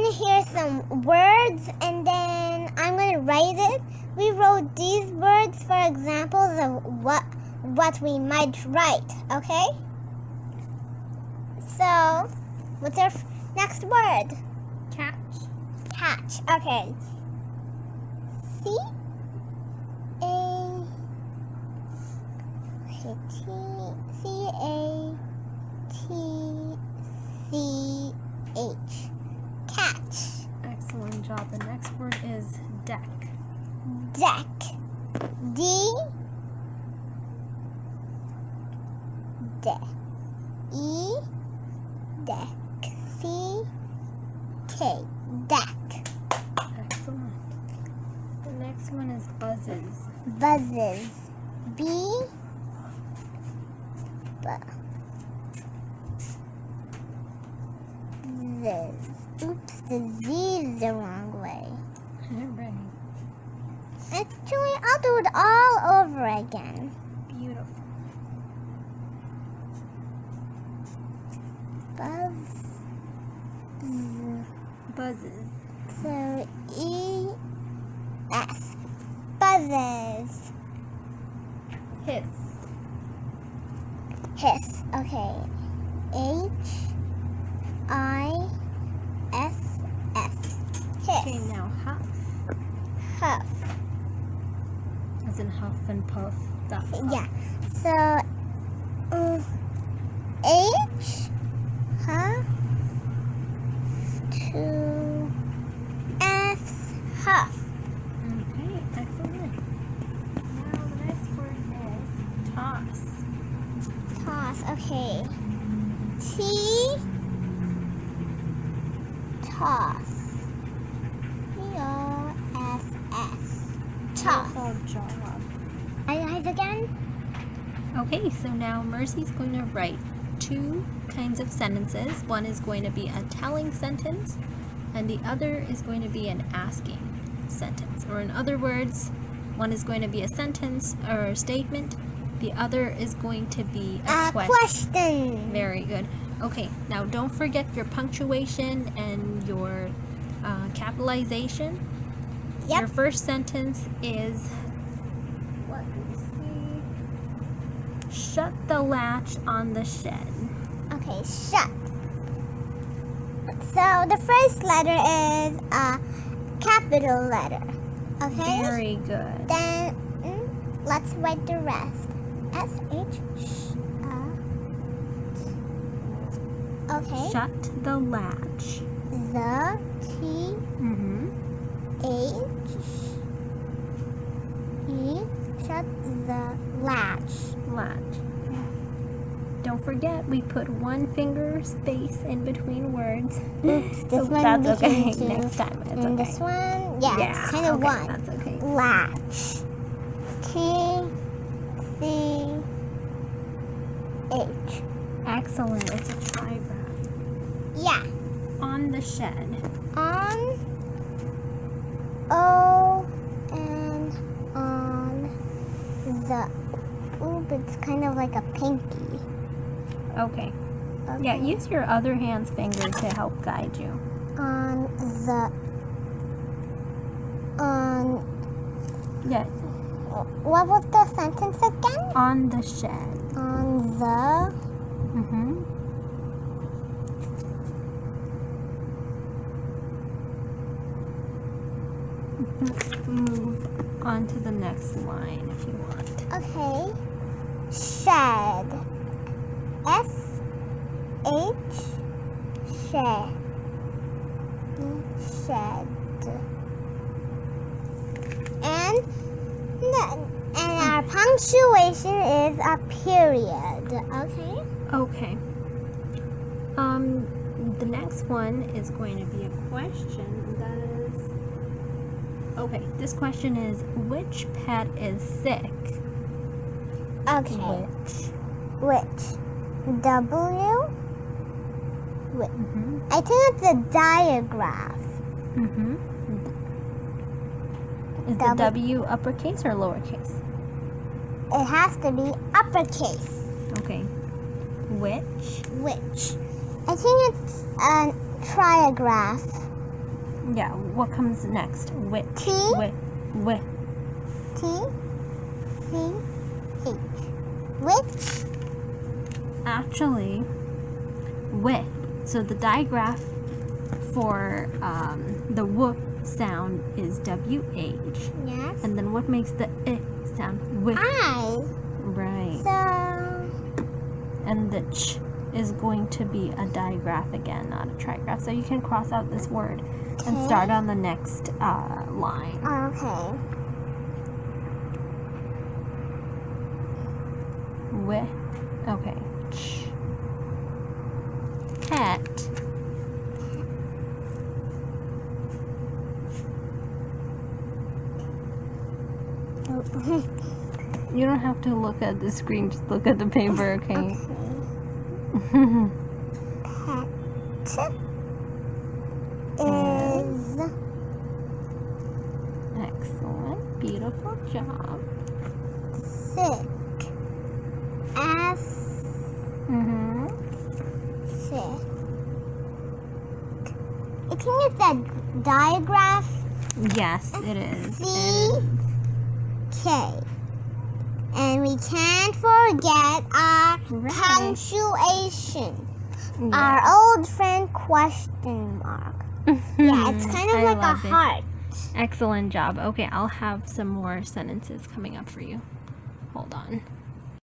going to hear some words, and then I'm going to write it. We wrote these words for examples of what we might write, okay? So, what's our next word? Catch. Catch. Okay. C-A-T-C-H. Catch. Excellent job. The next word is deck. Deck. D. Deck. E. Deck. C. K. Deck. Excellent. The next one is buzzes. Buzzes. B. Buzzes. Oops, the Z is the wrong way. Right. Actually, I'll do it all over again. Beautiful. Buzzes. So E-S. Buzzes. Hiss. Hiss. Okay. H-I-S-S. Okay, Hiss. now huff. Huff. As in huff and puff. That huff. Yeah. So H. Huff. To F. Huff. Okay, excellent. Now the next word is toss. Toss. Okay. T. Toss. T-O-S-S. Toss. Beautiful job. Are you guys again? Okay, so now Mercy's going to write two kinds of sentences. One is going to be a telling sentence, and the other is going to be an asking sentence. Or in other words, one is going to be a sentence or a statement. The other is going to be a Question. Very good. Okay, now don't forget your punctuation and your capitalization. Yep. Your first sentence is, let me see, shut the latch on the shed. Okay, shut. So the first letter is a capital letter. Okay? Very good. Then let's write the rest. S-H. Okay. Shut the latch. The T Mm-hmm. H E. Shut the latch. Latch. Don't forget, we put one finger space in between words. Oops, this one That's okay. became two. Next time, it's And okay. this one, it's kind of okay, one. That's okay. Latch. T-C-H. Excellent. It's a triad. Yeah. On the shed. On. O. And on the. Ooh, it's kind of like a pinky. Okay. Yeah, use your other hand's finger to help guide you. On the. On. Yeah. What was the sentence again? On the shed. On the. Mm-hmm. Move on to the next line if you want. Okay. Shed. S-H. Shed. Shed. And our punctuation is a period. Okay. Okay. The next one is going to be a question that is. Okay, this question is, which pet is sick? Okay. Which? W? Which? Mm-hmm. I think it's a diagraph. Mm-hmm. Is the W uppercase or lowercase? It has to be uppercase. Okay. Which? Which? I think it's a triagraph. Yeah, what comes next? Which. T. Which. T-C-H. Which? Actually, with. So the digraph for the w sound is WH. Yes. And then what makes the I sound? With. I. Right. So, And the ch is going to be a digraph again, not a trigraph. So you can cross out this word and Okay. start on the next line. okay. With. Okay. Ch. Cat. You don't have to look at the screen, just look at the paper, okay? Pet is Excellent. Beautiful job. sick. S. Mm-hmm. Sick. I think it's a digraph. Yes, it is. C. K. And we can't forget our Right. punctuation. Yeah. Our old friend question mark. Yeah, it's kind of I like a love it. heart. Excellent job. Okay, I'll have some more sentences coming up for you. Hold on.